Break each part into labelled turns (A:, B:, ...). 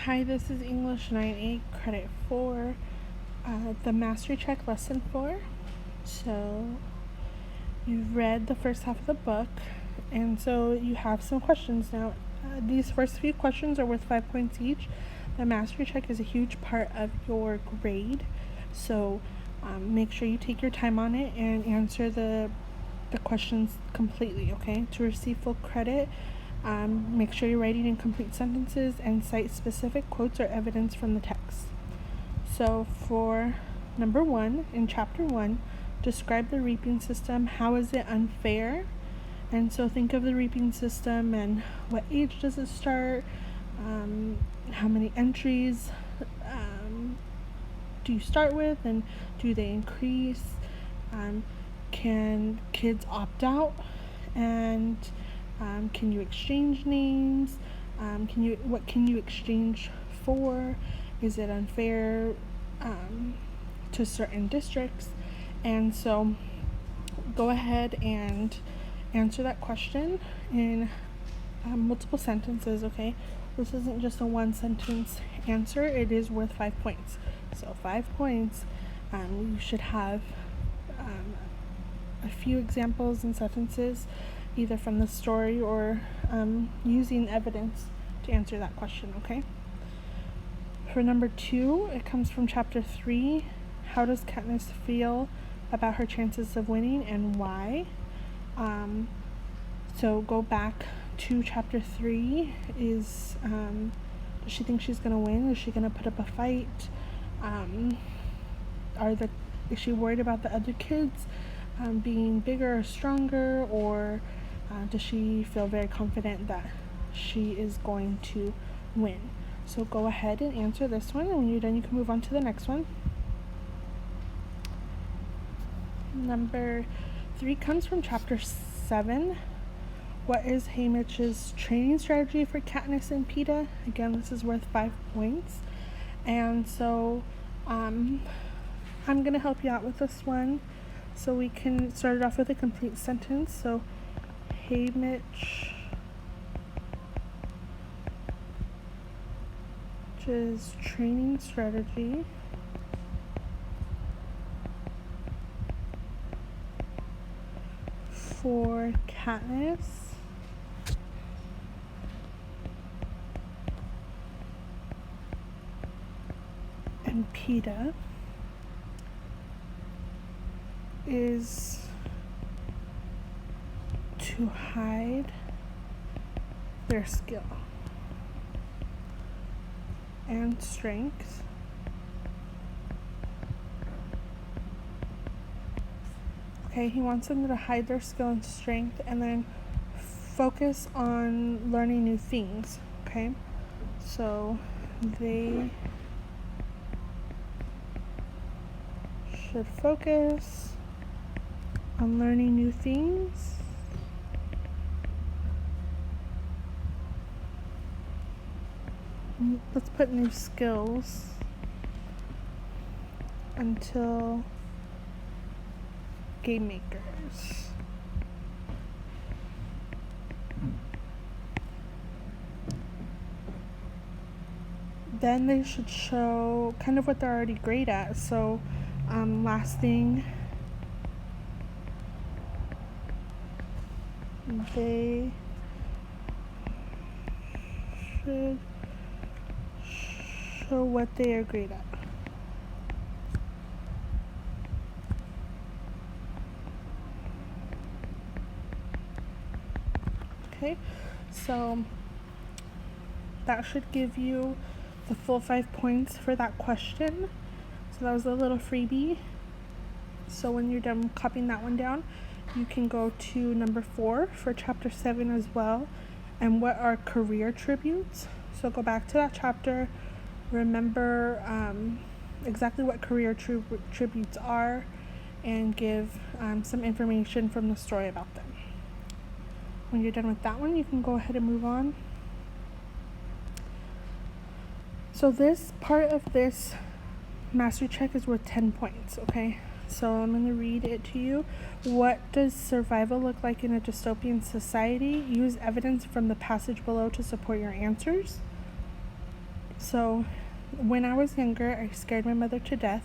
A: Hi, this is English 9A, credit 4, the Mastery Check Lesson 4. So, you've read the first half of the book, and so you have some questions now. These first few questions are worth 5 points each. The Mastery Check is a huge part of your grade, so make sure you take your time on it and answer the questions completely, okay? To receive full credit, make sure you're writing in complete sentences and cite specific quotes or evidence from the text. So for number 1, in chapter 1, describe the reaping system. How is it unfair? And so think of the reaping system and what age does it start? How many entries do you start with, and do they increase? Can kids opt out? And can you exchange names? What can you exchange for? Is it unfair to certain districts? And so go ahead and answer that question in multiple sentences, okay? This isn't just a one sentence answer, it is worth 5 points. So 5 points, you should have a few examples and sentences either from the story or using evidence to answer that question, okay? For number 2, it comes from chapter 3. How does Katniss feel about her chances of winning and why? So go back to chapter 3. Does she think she's going to win? Is she going to put up a fight? Is she worried about the other kids being bigger or stronger, or does she feel very confident that she is going to win? So go ahead and answer this one, and when you're done, you can move on to the next one. Number 3 comes from chapter 7. What is Haymitch's training strategy for Katniss and Peeta? Again, this is worth 5 points. And so I'm going to help you out with this one. So we can start it off with a complete sentence. So Haymitch's training strategy for Katniss and Peeta is to hide their skill and strength Okay, he wants them to hide their skill and strength and then focus on learning new things, okay? So they should focus on learning new things let's put new skills until game makers. Then they should show kind of what they're already great at. So last thing, they should show what they are great at. Okay, so that should give you the full 5 points for that question. So that was a little freebie. So when you're done copying that one down, you can go to number 4 for chapter 7 as well. And what are career tributes? So go back to that chapter, remember exactly what career tributes are, and give some information from the story about them. When you're done with that one, you can go ahead and move on. So this part of this mastery check is worth 10 points, okay? So I'm going to read it to you. What does survival look like in a dystopian society? Use evidence from the passage below to support your answers. So, when I was younger, I scared my mother to death.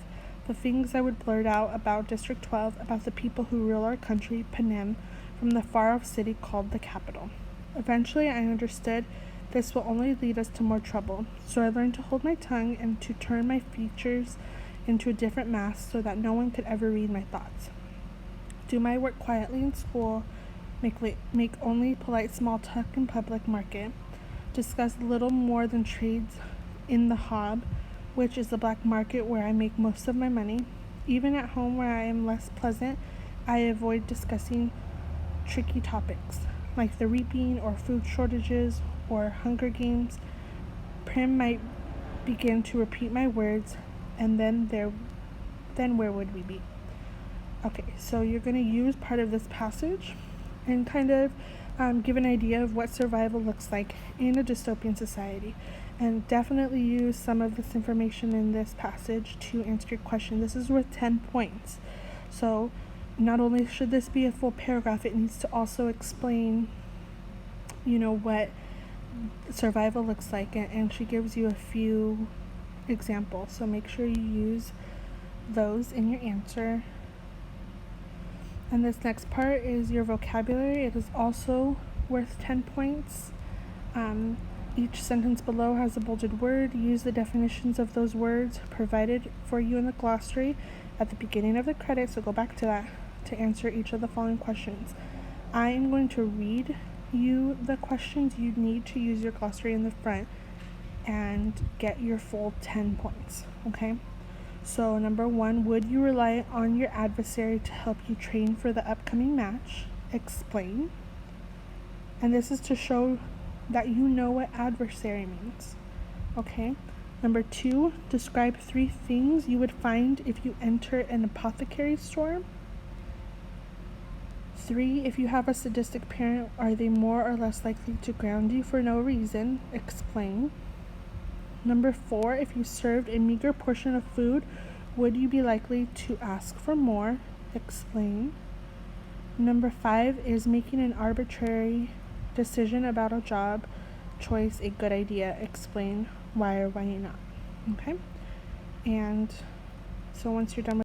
A: The things I would blurt out about District 12, about the people who rule our country, Panem, from the far-off city called the capital. Eventually, I understood this will only lead us to more trouble, so I learned to hold my tongue and to turn my features into a different mask so that no one could ever read my thoughts. Do my work quietly in school, make only polite small talk in public market, discuss little more than trades in the hob, which is the black market where I make most of my money. Even at home where I am less pleasant, I avoid discussing tricky topics like the reaping or food shortages or Hunger Games. Prim might begin to repeat my words, and then where would we be? Okay, so you're going to use part of this passage and kind of give an idea of what survival looks like in a dystopian society. And definitely use some of this information in this passage to answer your question. This is worth 10 points. So not only should this be a full paragraph, it needs to also explain, what survival looks like. And she gives you a few examples. So make sure you use those in your answer. And this next part is your vocabulary. It is also worth 10 points. Each sentence below has a bolded word. Use the definitions of those words provided for you in the glossary at the beginning of the credit, so go back to that to answer each of the following questions. I am going to read you the questions. You need to use your glossary in the front and get your full 10 points, okay? So number 1, would you rely on your adversary to help you train for the upcoming match? Explain. And this is to show that you know what adversary means, okay? Number 2, describe 3 things you would find if you enter an apothecary store. 3, if you have a sadistic parent, are they more or less likely to ground you for no reason? Explain. Number 4, if you served a meager portion of food, would you be likely to ask for more? Explain. Number 5, is making an arbitrary decision about a job choice a good idea? Explain why or why not. Okay? And so once you're done with